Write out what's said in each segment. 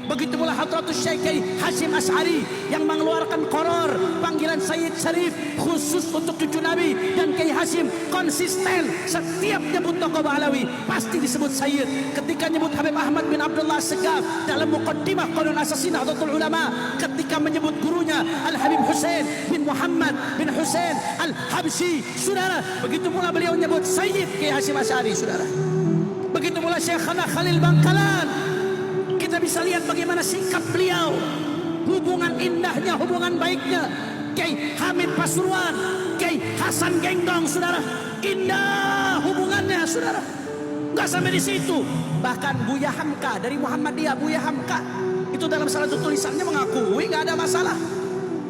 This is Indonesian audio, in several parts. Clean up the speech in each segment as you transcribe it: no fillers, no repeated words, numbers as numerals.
Begitu pula Hadratus Syekh Hasyim Asy'ari yang mengeluarkan qoror panggilan Sayyid Syarif khusus untuk cucu Nabi, dan Kiai Hasyim konsisten setiap nyebut tokoh Ba'alawi pasti disebut Sayyid. Ketika nyebut Habib Ahmad bin Abdullah Segaf dalam muqaddimah Qanun Asasi Nahdlatul Ulama, ketika menyebut gurunya Al Habib Husain bin Muhammad bin Husain Al Habsyi, saudara, begitu pula beliau menyebut Sayyid Kiai Hasyim Asy'ari, saudara. Begitu pula Syekhana Khalil Bangkalan. Kita bisa lihat bagaimana sikap beliau, hubungan indahnya, hubungan baiknya. Kiai Hamid Pasuruan, Kiai Hasan Gendong, saudara, indah hubungannya, saudara. Nggak sampai di situ, bahkan Buya Hamka dari Muhammadiyah, Buya Hamka itu dalam salah satu tulisannya mengakui nggak ada masalah.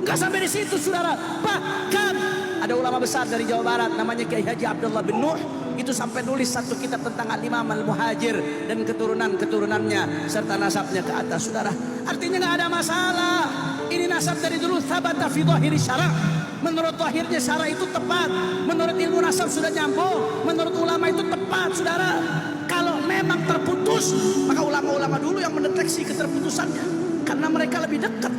Nggak sampai di situ, saudara. Bahkan ada ulama besar dari Jawa Barat namanya Kiai Haji Abdullah bin Nuh, itu sampai nulis satu kitab tentang Al-Imam Al-Muhajir dan keturunan-keturunannya serta nasabnya ke atas, saudara. Artinya nggak ada masalah. Ini nasab dari dulu thabata fi dhahiri syara'. Menurut zahirnya syara' itu tepat. Menurut ilmu nasab sudah nyambung. Menurut ulama itu tepat, saudara. Kalau memang terputus, maka ulama-ulama dulu yang mendeteksi keterputusannya, karena mereka lebih dekat.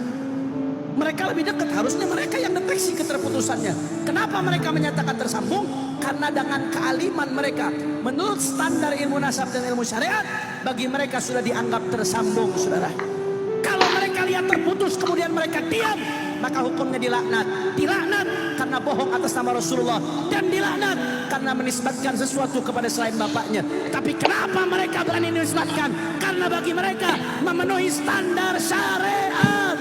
Mereka lebih dekat, harusnya mereka yang deteksi keterputusannya. Kenapa mereka menyatakan tersambung? Karena dengan kealiman mereka menurut standar ilmu nasab dan ilmu syariat, bagi mereka sudah dianggap tersambung, saudara. Kalau mereka lihat terputus kemudian mereka diam, maka hukumnya dilaknat. Dilaknat karena bohong atas nama Rasulullah, dan dilaknat karena menisbatkan sesuatu kepada selain bapaknya. Tapi kenapa mereka berani menisbatkan? Karena bagi mereka memenuhi standar syariat.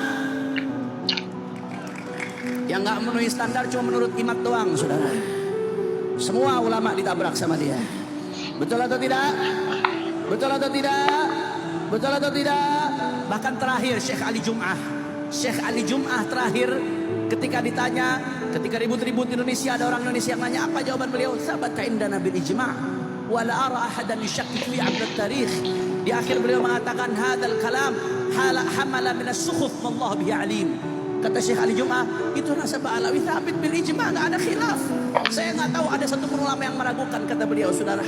Yang nggak memenuhi standar cuma menurut Imam doang, saudara. Semua ulama ditabrak sama dia. Betul atau tidak? Betul atau tidak? Betul atau tidak? Bahkan terakhir Syekh Ali Jum'ah, Syekh Ali Jum'ah terakhir ketika ditanya, ketika ribut-ribut di Indonesia, ada orang Indonesia yang nanya, apa jawaban beliau? Sabata indana bil ijma' wa la ara ahadan yushakkik fi 'abd tarikh. Di akhir beliau mengatakan hadzal kalam hamala min as-sukhuf wallahu bihi alim. Kata Syekh Ali Jum'ah, itu nasab Ba'alawi thabit bil ijma', nggak ada khilaf. Saya nggak tahu ada satu ulama yang meragukan, kata beliau, saudara.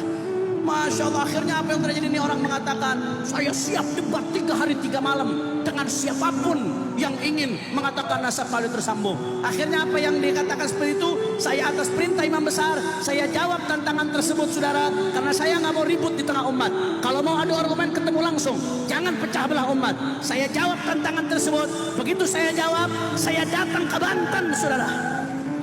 Masya Allah, akhirnya apa yang terjadi? Ini orang mengatakan, saya siap debat 3 hari 3 malam dengan siapapun yang ingin mengatakan nasab Ba'alawi tersambung. Akhirnya apa yang dikatakan seperti itu? Saya atas perintah imam besar, saya jawab tantangan tersebut, saudara. Karena saya nggak mau ribut di tengah umat. Kalau mau adu argumen, ketemu langsung, jangan pecah belah umat. Saya jawab tantangan tersebut. Begitu saya jawab, saya datang ke Banten, saudara.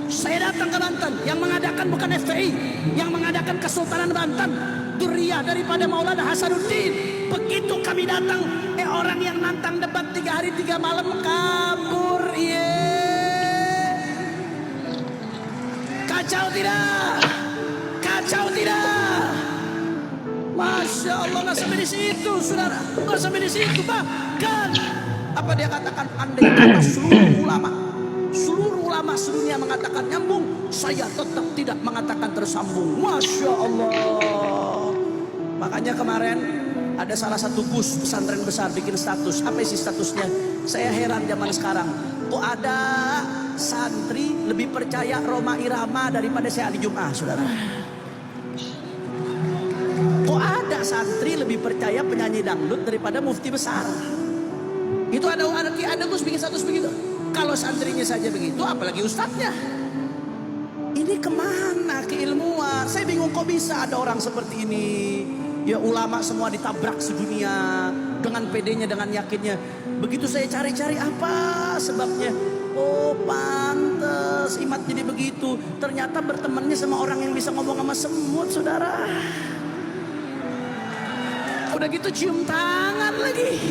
Saya datang ke Banten. Yang mengadakan bukan FPI, yang mengadakan Kesultanan Banten, Duriyah daripada Maulana Hasanuddin. Begitu kami datang, orang yang nantang debat 3 hari 3 malam kabur. Kacau tidak? Kacau tidak? Masya Allah, nggak sampai di situ, saudara. Nggak sampai di situ, bahkan apa dia katakan? Andai kata seluruh ulama sedunia mengatakan nyambung, saya tetap tidak mengatakan tersambung. Masya Allah. Makanya kemarin ada salah satu gus pesantren besar bikin status. Apa isi statusnya? Saya heran zaman sekarang, kok ada santri lebih percaya Roma Irama daripada saya Ali Jum'ah, saudara. Kok ada santri lebih percaya penyanyi dangdut daripada mufti besar? Itu ada gus bikin status begitu. Kalau santrinya saja begitu, apalagi ustadznya. Ini kemana keilmuan? Saya bingung, kok bisa ada orang seperti ini. Ya ulama semua ditabrak sedunia dengan pedenya, dengan yakinnya. Begitu saya cari-cari apa sebabnya. Oh pantes Imat jadi begitu. Ternyata bertemannya sama orang yang bisa ngomong sama semut, saudara. Udah gitu cium tangan lagi.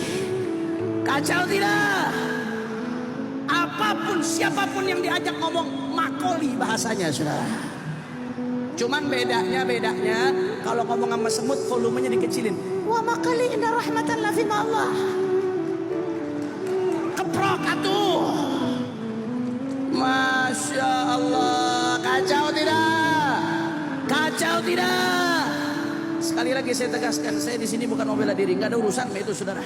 Kacau tidak? Apapun, siapapun yang diajak ngomong makoli bahasanya, saudara. Cuman bedanya kalau ngomong sama semut volumenya dikecilin. Wa makali inna rahmatan la fi Allah. Keprok atuh. Masya Allah, kacau tidak? Kacau tidak? Sekali lagi saya tegaskan, saya di sini bukan mau bela diri, nggak ada urusan sama itu, saudara.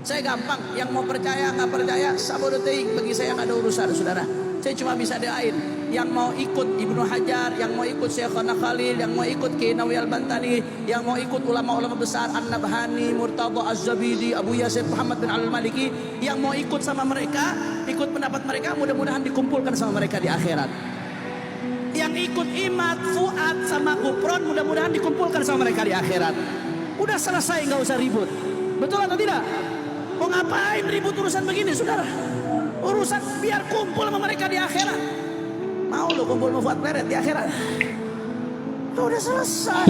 Saya gampang, yang mau percaya nggak percaya sabodo teing, bagi saya nggak ada urusan saudara. Saya cuma bisa doain yang mau ikut Ibnu Hajar, yang mau ikut Syekhana Khalil, yang mau ikut Kiai Nawawi Al-Bantani, yang mau ikut ulama-ulama besar An-Nabhani, Murtadha Az-Zabidi, Abu Yazid Muhammad bin Al-Maliki, yang mau ikut sama mereka, ikut pendapat mereka, mudah-mudahan dikumpulkan sama mereka di akhirat. Yang ikut Imad, Fuad sama Kupron, mudah-mudahan dikumpulkan sama mereka di akhirat. Udah selesai, nggak usah ribut. Betul atau tidak? Mau ngapain ribut urusan begini, saudara? Urusan biar kumpul sama mereka di akhirat. Mau lo kumpul sama Fuad Pleret di akhirat? Udah selesai.